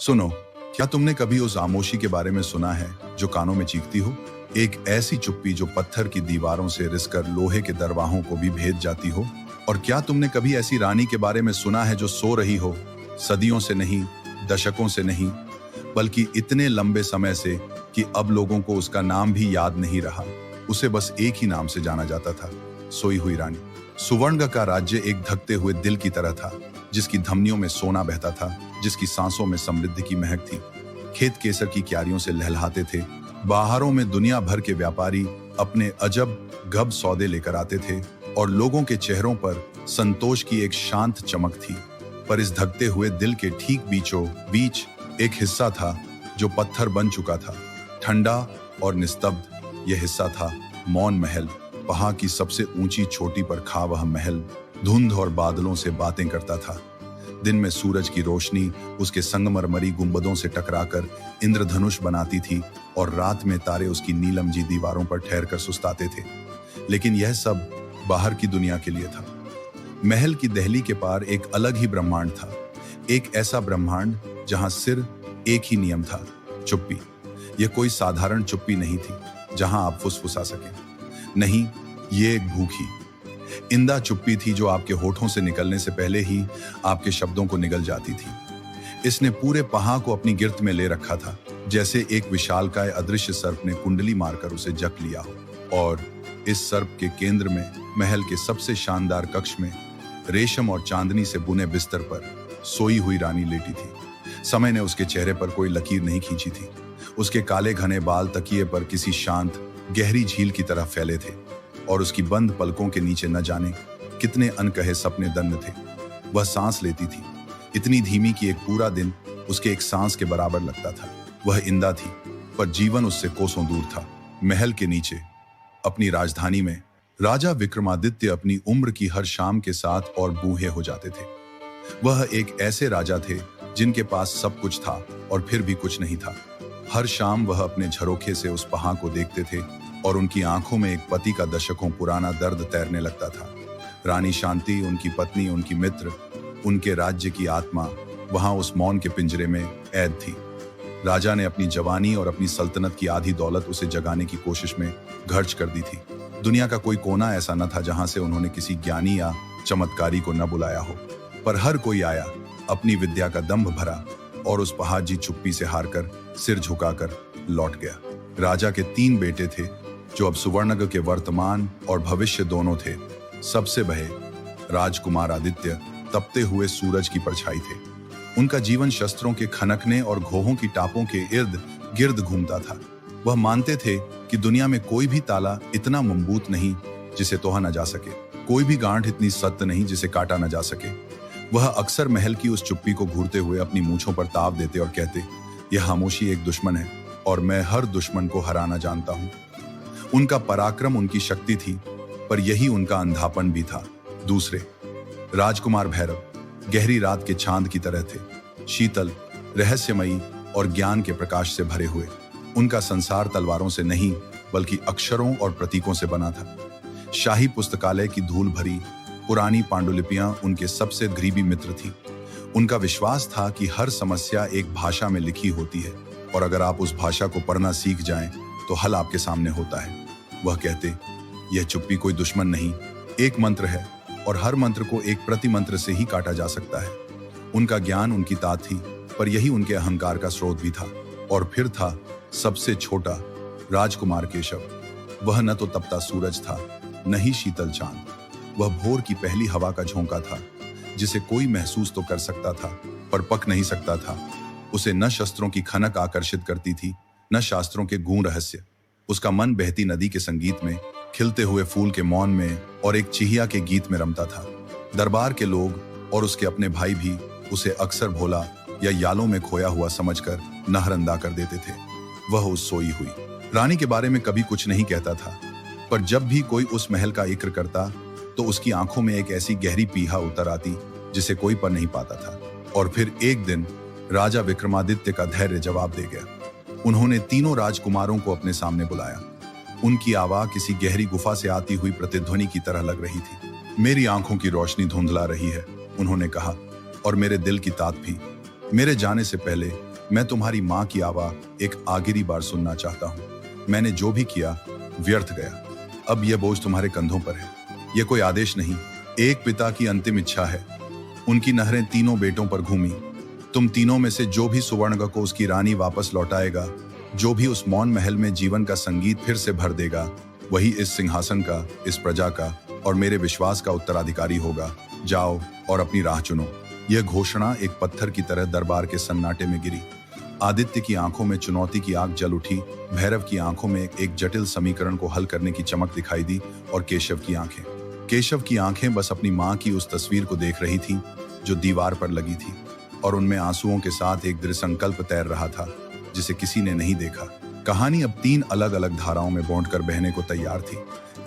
सुनो, क्या तुमने कभी उस खामोशी के बारे में सुना है जो कानों में चीखती हो? एक ऐसी चुप्पी जो पत्थर की दीवारों से रिसकर लोहे के दरवाहों को भी भेद जाती हो। और क्या तुमने कभी ऐसी रानी के बारे में सुना है जो सो रही हो, सदियों से नहीं, दशकों से नहीं, बल्कि इतने लंबे समय से कि अब लोगों को उसका नाम भी याद नहीं रहा। उसे बस एक ही नाम से जाना जाता था, सोई हुई रानी। सुवर्ण का राज्य एक धकते हुए दिल की तरह था, जिसकी धमनियों में सोना बहता था, जिसकी सांसों में समृद्धि की महक थी। खेत केसर की क्यारियों से लहलहाते थे। बाहरों में दुनिया भर के व्यापारी अपने अजब गब सौदे लेकर आते थे और लोगों के चेहरों पर संतोष की एक शांत चमक थी। पर इस धकते हुए दिल के ठीक बीचों बीच एक हिस्सा था जो पत्थर बन चुका था, ठंडा और निस्तब्ध। यह हिस्सा था मौन महल। पहाड़ की सबसे ऊंची चोटी पर खा वह महल धुंध और बादलों से बातें करता था। दिन में सूरज की रोशनी उसके संगमरमरी गुंबदों से टकराकर इंद्रधनुष बनाती थी और रात में तारे उसकी नीलमजी दीवारों पर ठहरकर सुस्ताते थे। लेकिन यह सब बाहर की दुनिया के लिए था। महल की दहली के पार एक अलग ही ब्रह्मांड था। एक ऐसा ब्रह्मांड जहां सिर्फ एक ही नियम था, चुप्पी। यह कोई साधारण चुप्पी नहीं थी जहां आप फुसफुसा सकें। नहीं, ये एक भूखी इंदा चुप्पी थी जो आपके होठों से निकलने से पहले ही आपके शब्दों को निगल जाती थी। इसने पूरे पहाड़ को अपनी गिरफ्त में ले रखा था, जैसे एक विशालकाय अदृश्य सर्प ने कुंडली मारकर उसे जक लिया हो। और इस सर्प के केंद्र में, महल के सबसे शानदार कक्ष में, रेशम और चांदनी से बुने बिस्तर पर सोई हुई रानी लेटी थी। समय ने उसके चेहरे पर कोई लकीर नहीं खींची थी। उसके काले घने बाल तकिए पर किसी शांत गहरी झील की तरह फैले थे और उसकी बंद पलकों के नीचे न जाने कितने अनकहे सपने दन्न थे। वह सांस लेती थी, इतनी धीमी कि एक पूरा दिन उसके एक सांस के बराबर लगता था। वह इंदा थी, पर जीवन उससे कोसों दूर था। महल के नीचे अपनी राजधानी में राजा विक्रमादित्य अपनी उम्र की हर शाम के साथ और बूढ़े हो जाते थे। वह एक ऐसे राजा थे जिनके पास सब कुछ था और फिर भी कुछ नहीं था। हर शाम वह अपने झरोखे से उस पहाड़ को देखते थे और उनकी आंखों में एक पति का दशकों पुराना दर्द तैरने लगता था। रानी शांति, उनकी पत्नी, उनकी मित्र, उनके राज्य की आत्मा वहां उस मौन के पिंजरे में कैद थी। राजा ने अपनी जवानी और अपनी सल्तनत की आधी दौलत उसे जगाने की कोशिश में खर्च कर दी थी। दुनिया का कोई कोना ऐसा न था जहां से उन्होंने किसी ज्ञानी या चमत्कारी को न बुलाया हो, पर हर कोई आया, अपनी विद्या का दंभ भरा और उस पहाड़ी चुप्पी से हारकर सिर झुकाकर लौट गया। राजा के 3 बेटे थे जो अब सुवर्णग के वर्तमान और भविष्य दोनों थे। सबसे बड़े राजकुमार आदित्य तपते हुए सूरज की परछाई थे। उनका जीवन शस्त्रों के खनकने और घोहों की टापों के इर्द गिर्द घूमता था। वह मानते थे कि दुनिया में कोई भी ताला इतना मजबूत नहीं जिसे तोड़ा न जा सके, कोई भी गांठ इतनी सख्त नहीं जिसे काटा न जा सके। वह अक्सर महल की उस चुप्पी को घूरते हुए अपनी मूंछों पर ताव देते और कहते, यह खामोशी एक दुश्मन है और मैं हर दुश्मन को हराना जानता हूं। उनका पराक्रम उनकी शक्ति थी, पर यही उनका अंधापन भी था। दूसरे राजकुमार भैरव गहरी रात के चांद की तरह थे, शीतल, रहस्यमयी और ज्ञान के प्रकाश से भरे हुए। उनका संसार तलवारों से नहीं बल्कि अक्षरों और प्रतीकों से बना था। शाही पुस्तकालय की धूल भरी पुरानी पांडुलिपियां उनके सबसे करीबी मित्र थी। उनका विश्वास था कि हर समस्या एक भाषा में लिखी होती है और अगर आप उस भाषा को पढ़ना सीख जाएं तो हल आपके सामने होता है। वह कहते, यह चुप्पी कोई दुश्मन नहीं, एक मंत्र है और हर मंत्र को एक प्रति मंत्र से ही काटा जा सकता है। उनका ज्ञान उनकी ताकत थी, पर यही उनके अहंकार का स्रोत भी था। और फिर था सबसे छोटा राजकुमार केशव। वह न तो तपता सूरज था, न ही शीतल चांद। वह भोर की पहली हवा का झोंका था जिसे कोई महसूस तो कर सकता था पर पक नहीं सकता था। उसे न शस्त्रों की खनक आकर्षित करती थी, न शास्त्रों के गूढ़ रहस्य। उसका मन बहती नदी के संगीत में, खिलते हुए फूल के मौन में और एक चिहिया के गीत में रमता था। दरबार के लोग और उसके अपने भाई भी उसे अक्सर भोला या यालों में खोया हुआ समझकर नहरअंदा कर देते थे। वह उस सोई हुई रानी के बारे में कभी कुछ नहीं कहता था, पर जब भी कोई उस महल का जिक्र करता तो उसकी आंखों में एक ऐसी गहरी पीहा उतर आती जिसे कोई पढ़ नहीं पाता था। और फिर एक दिन राजा विक्रमादित्य का धैर्य जवाब दे गया। उन्होंने तीनों राजकुमारों को अपने सामने बुलाया। उनकी आवाज किसी गहरी गुफा से आती हुई प्रतिध्वनि की तरह लग रही थी। मेरी आंखों की रोशनी धुंधला रही है, उन्होंने कहा, और मेरे दिल की ताक भी। मेरे जाने से पहले मैं तुम्हारी माँ की आवाज़ एक आखिरी बार सुनना चाहता हूँ। मैंने जो भी किया व्यर्थ गया। अब यह बोझ तुम्हारे कंधों पर है। यह कोई आदेश नहीं, एक पिता की अंतिम इच्छा है। उनकी नहरें तीनों बेटों पर घूमी। तुम तीनों में से जो भी सुवर्णग को उसकी रानी वापस लौटाएगा, जो भी उस मौन महल में जीवन का संगीत फिर से भर देगा, वही इस सिंहासन का, इस प्रजा का और मेरे विश्वास का उत्तराधिकारी होगा। जाओ और अपनी राह चुनो। यह घोषणा एक पत्थर की तरह दरबार के सन्नाटे में गिरी। आदित्य की आंखों में चुनौती की आग जल उठी, भैरव की आंखों में एक जटिल समीकरण को हल करने की चमक दिखाई दी और केशव की आंखें बस अपनी मां की उस तस्वीर को देख रही थीं जो दीवार पर लगी थी, और उनमें आंसुओं के साथ एक दृढ़ संकल्प तैर रहा था जिसे किसी ने नहीं देखा। कहानी अब 3 अलग अलग धाराओं में बांटकर बहने को तैयार थी।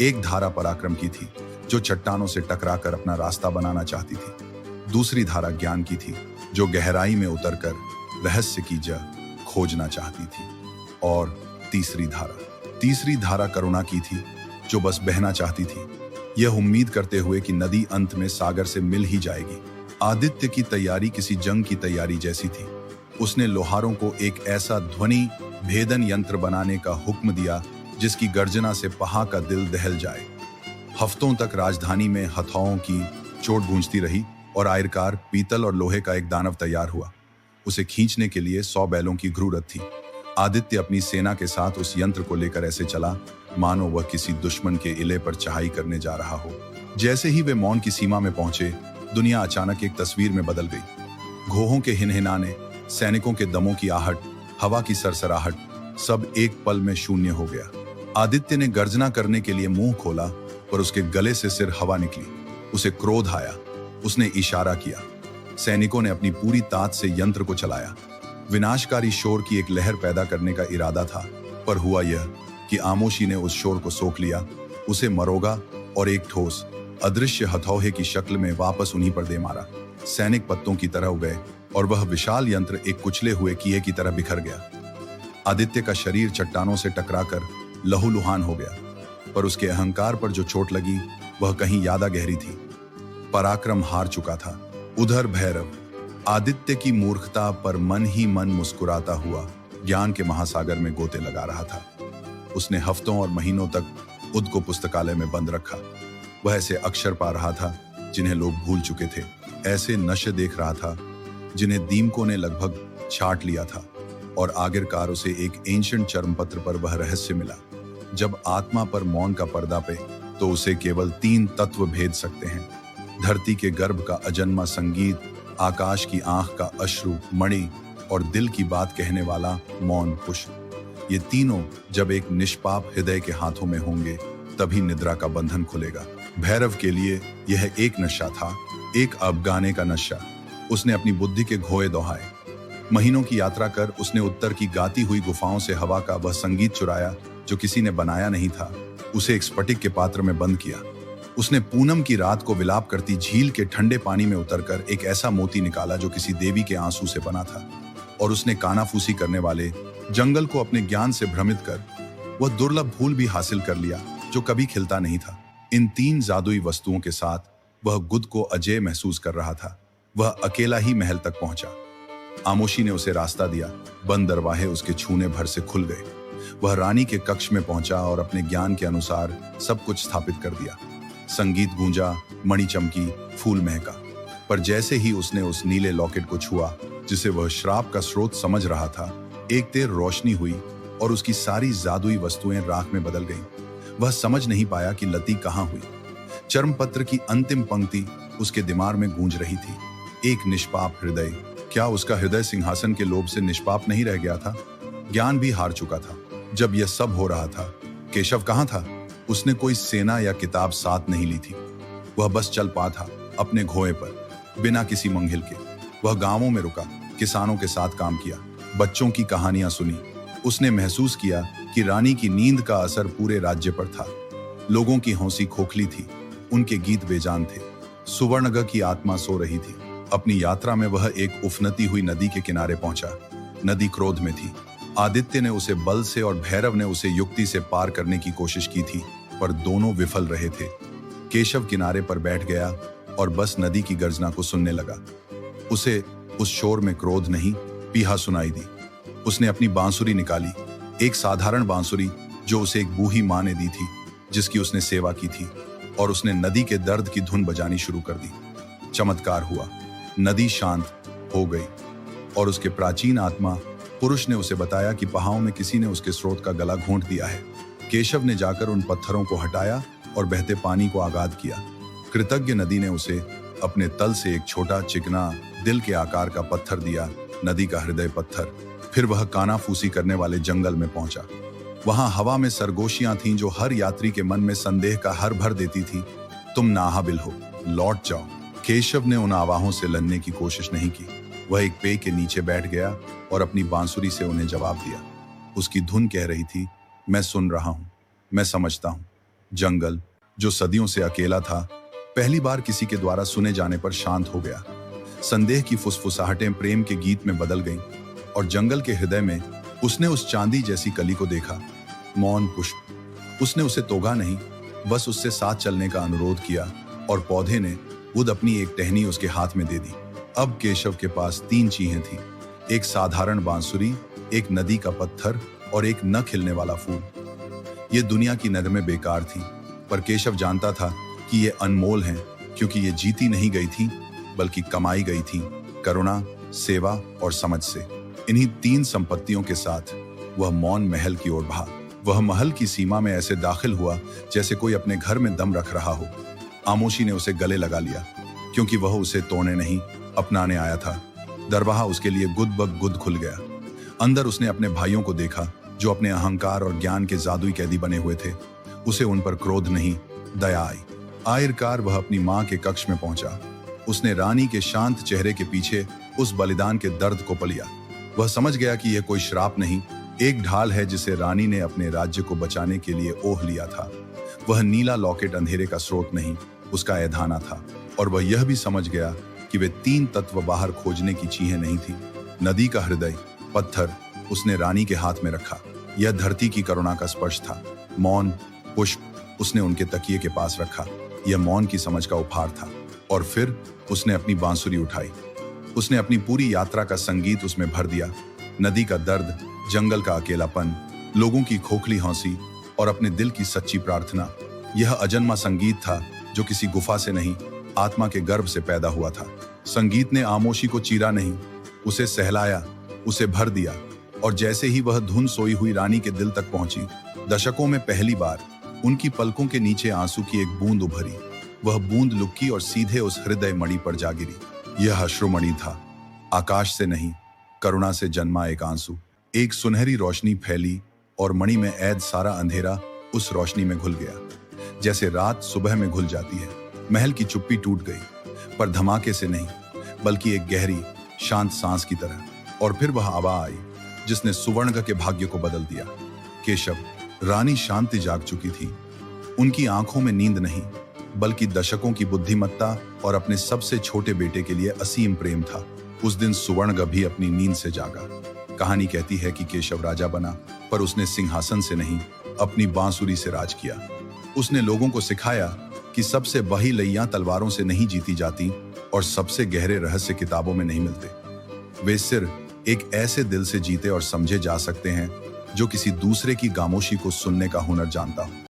एक धारा पराक्रम की थी, जो चट्टानों से टकराकर अपना रास्ता बनाना चाहती थी। दूसरी धारा ज्ञान की थी, जो गहराई में उतरकर रहस्य की जड़ खोजना चाहती थी। और तीसरी धारा करुणा की थी, जो बस बहना चाहती थी, यह उम्मीद करते हुए कि नदी अंत में सागर से मिल ही जाएगी। आदित्य की तैयारी किसी जंग की तैयारी जैसी थी। उसने लोहारों को एक ऐसा ध्वनि भेदन यंत्र बनाने का हुक्म दिया जिसकी गर्जना से पहा का दिल दहल जाए। हफ्तों तक राजधानी में हथौओं की चोट गूंजती रही और आयरकार पीतल और लोहे का एक दानव तैयार हुआ। उसे खींचने के लिए 100 बैलों की जरूरत थी। आदित्य अपनी सेना के साथ उस यंत्र को लेकर ऐसे चला मानो वह किसी दुश्मन के इले पर चढ़ाई करने जा रहा हो। जैसे ही वे मौन की सीमा में पहुंचे, दुनिया अचानक एक तस्वीर में बदल गई। घोहों के हिनहिनाने, सैनिकों के दमों की आहट, हवा की सरसराहट, सब एक पल में शून्य हो गया। आदित्य ने गर्जना करने के लिए मुंह खोला, पर उसके गले से सिर हवा निकली। उसे क्रोध आया। उसने इशारा किया। सैनिकों ने अपनी पूरी ताकत से यंत्र को चलाया। विनाशकारी शोर की एक लहर पैदा करने का इरादा था, पर हुआ यह कि आमोशी ने उस शोर को सोख लिया, उसे मरोगा और एक ठोस अदृश्य हथौड़े की शक्ल में वापस उन्हीं पर दे मारा। सैनिक पत्तों की तरह उगए और वह विशाल यंत्र एक कुचले हुए कीए की तरह बिखर गया। आदित्य का शरीर चट्टानों से टकराकर लहूलुहान हो गया, पर उसके अहंकार पर जो चोट लगी वह कहीं ज्यादा गहरी थी। पराक्रम हार चुका था। उधर भैरव आदित्य की मूर्खता पर मन ही मन मुस्कुराता हुआ ज्ञान के महासागर में गोते लगा रहा था। उसने हफ्तों और महीनों तक उद को पुस्तकालय में बंद रखा। वह ऐसे अक्षर पा रहा था जिन्हें लोग भूल चुके थे, ऐसे नशे देख रहा था जिन्हें दीमकों ने लगभग छाट लिया था, और आखिरकार उसे एक एंशिएंट चर्मपत्र पर वह रहस्य मिला। जब आत्मा पर मौन का पर्दा पे, तो उसे केवल 3 तत्व भेद सकते हैं: धरती के गर्भ का अजन्मा संगीत, आकाश की आंख का अश्रु मणि और दिल की बात कहने वाला मौन पुष्प। ये तीनों जब एक निष्पाप हृदय के हाथों में होंगे, तभी निद्रा का बंधन खुलेगा। भैरव के लिए यह एक नशा था, एक अफगाने का नशा। उसने अपनी बुद्धि के घोए दोहाए। महीनों की यात्रा कर उसने उत्तर की गाती हुई गुफाओं से हवा का वह संगीत चुराया जो किसी ने बनाया नहीं था। उसे एक स्फटिक के पात्र में बंद किया। उसने पूनम की रात को विलाप करती झील के ठंडे पानी में उतरकर एक ऐसा मोती निकाला जो किसी देवी के आंसू से बना था, और उसने कानाफूसी करने वाले जंगल को अपने ज्ञान से भ्रमित कर वह दुर्लभ फूल भी हासिल कर लिया जो कभी खिलता नहीं था। इन 3 जादुई वस्तुओं के साथ वह गुद को अजय महसूस कर रहा था। वह अकेला ही महल तक पहुंचा। आमोशी ने उसे रास्ता दिया। बंद दरवाजे उसके छूने भर से खुल गए। वह रानी के कक्ष में पहुंचा और अपने ज्ञान के अनुसार सब कुछ स्थापित कर दिया। संगीत गूंजा, मणि चमकी, फूल महका, पर जैसे ही उसने उस नीले लॉकेट को छुआ जिसे वह श्राप का स्रोत समझ रहा था, एक तेज रोशनी हुई और उसकी सारी जादुई वस्तुएं राख में बदल गईं। वह समझ नहीं पाया कि लती कहां हुई। चर्मपत्र की अंतिम पंक्ति उसके दिमाग में गूंज रही थी, एक निष्पाप हृदय। क्या उसका हृदय सिंहासन के लोभ से निष्पाप नहीं रह गया था? ज्ञान भी हार चुका था। जब यह सब हो रहा था, केशव कहां था? उसने कोई सेना या किताब साथ नहीं ली थी। वह बस चल पा था अपने घोड़े पर, बिना किसी मंजिल के। वह गांवों में रुका, किसानों के साथ काम किया, बच्चों की कहानियां सुनी। उसने महसूस किया कि रानी की नींद का असर पूरे राज्य पर था। लोगों की हौसी खोखली थी, उनके गीत बेजान थे। सुवर्णग की आत्मा सो रही थी। अपनी यात्रा में वह एक उफनती हुई नदी के किनारे पहुंचा। नदी क्रोध में थी। आदित्य ने उसे बल से और भैरव ने उसे युक्ति से पार करने की कोशिश की थी, पर दोनों विफल रहे थे। केशव किनारे पर बैठ गया और बस नदी की गर्जना को सुनने लगा। उसे उस शोर में क्रोध नहीं, पीहा सुनाई दी। उसने अपनी बांसुरी निकाली, एक साधारण बांसुरी जो उसे एक बूढ़ी माँ ने दी थी, जिसकी उसने सेवा की थी, और उसने नदी के दर्द की धुन बजानी शुरू कर दी। चमत्कार हुआ, नदी शांत हो गई और उसके प्राचीन आत्मा पुरुष ने उसे बताया कि पहाड़ों में किसी ने उसके स्रोत का गला घोंट दिया है। केशव ने जाकर उन पत्थरों को हटाया और बहते पानी को आगाद किया। कृतज्ञ नदी ने उसे अपने तल से एक छोटा चिकना दिल के आकार का पत्थर दिया, नदी का हृदय पत्थर। फिर वह कानाफूसी करने वाले जंगल में पहुंचा। वहां हवा में सरगोशियां थीं जो हर यात्री के मन में संदेह का हर भर देती थी। तुम नाहाबिल हो, लौट जाओ। केशव ने उन आवाहों से लड़ने की कोशिश नहीं की। वह एक पेड़ के नीचे बैठ गया और अपनी बांसुरी से उन्हें जवाब दिया। उसकी धुन कह रही थी, मैं सुन रहा हूं, मैं समझता हूं। जंगल जो सदियों से अकेला था, पहली बार किसी के द्वारा सुने जाने पर शांत हो गया। संदेह की फुसफुसाहटें प्रेम के गीत में बदल गईं और जंगल के हृदय में उसने उस चांदी जैसी कली को देखा, मौन पुष्प। उसने उसे तोगा नहीं, बस उससे साथ चलने का अनुरोध किया और पौधे ने खुद अपनी एक टहनी उसके हाथ में दे दी। अब केशव के पास 3 चीजें थीं, एक साधारण बांसुरी, एक नदी का पत्थर और एक न खिलने वाला फूल। ये दुनिया की नज़र में बेकार थी, पर केशव जानता था कि ये अनमोल हैं, क्योंकि ये जीती नहीं गई थी बल्कि कमाई गई थी करुणा, सेवा और समझ से। इन्हीं 3 संपत्तियों के साथ वह मौन महल की ओर भागा। वह महल की सीमा में ऐसे दाखिल हुआ जैसे कोई अपने घर में दम रख रहा हो। आमोशी ने उसे गले लगा लिया, क्योंकि वह उसे तोड़ने नहीं, अपनाने आया था। दरवाजा उसके लिए गुद ब गुद खुल गया। अंदर उसने अपने भाइयों को देखा, जो अपने अहंकार और ज्ञान के जादुई कैदी बने हुए थे। उसे उन पर क्रोध नहीं, दया आई। आखिरकार वह अपनी माँ के कक्ष में पहुंचा। उसने रानी के शांत चेहरे के पीछे उस बलिदान के दर्द को पलिया। वह समझ गया कि यह कोई श्राप नहीं, एक ढाल है जिसे रानी ने अपने राज्य को बचाने के लिए ओढ़ लिया था। वह नीला लॉकेट अंधेरे का स्रोत नहीं, उसका ऐधाना था। और वह यह भी समझ गया कि वे 3 तत्व बाहर खोजने की चीजें नहीं थी। नदी का हृदय पत्थर उसने रानी के हाथ में रखा, यह धरती की करुणा का स्पर्श था। मौन पुष्प उसने उनके तकिए के पास रखा, यह मौन की समझ का उपहार था। और फिर उसने अपनी बांसुरी उठाई। उसने अपनी पूरी यात्रा का संगीत उसमें भर दिया। नदी का दर्द, जंगल का अकेलापन, लोगों की खोखली हंसी और अपने दिल की सच्ची प्रार्थना। यह अजन्मा संगीत था जो किसी गुफा से नहीं, आत्मा के गर्भ से पैदा हुआ था। संगीत ने आमोशी को चीरा नहीं, उसे सहलाया, उसे भर दिया। और जैसे ही वह धुन सोई हुई रानी के दिल तक पहुंची, दशकों में पहली बार उनकी पलकों के नीचे आंसू की एक बूंद उभरी। वह बूंद लुक्की और सीधे उस हृदय मणि पर जा गिरी। यह अश्रुमणि था, आकाश से नहीं, करुणा से जन्मा एक आंसू। एक सुनहरी रोशनी फैली और मणि में ऐद सारा अंधेरा उस रोशनी में घुल गया, जैसे रात सुबह में घुल जाती है। महल की चुप्पी टूट गई, पर धमाके से नहीं, बल्कि एक गहरी शांत सांस की तरह। और फिर वह आवाज आई जिसने सुवर्ण के भाग्य को बदल दिया। केशव, रानी शांति जाग चुकी थी। उनकी आंखों में नींद नहीं, बल्कि दशकों की बुद्धिमत्ता और अपने सबसे छोटे बेटे के लिए असीम प्रेम था। उस दिन सुवर्ण भी अपनी नींद से जागा। कहानी कहती है कि केशव राजा बना, पर उसने सिंहासन से नहीं, अपनी बांसुरी से राज किया। उसने लोगों को सिखाया कि सबसे बही लड़ाइयां तलवारों से नहीं जीती जाती और सबसे गहरे रहस्य किताबों में नहीं मिलते। वे सिर्फ एक ऐसे दिल से जीते और समझे जा सकते हैं जो किसी दूसरे की खामोशी को सुनने का हुनर जानता हो।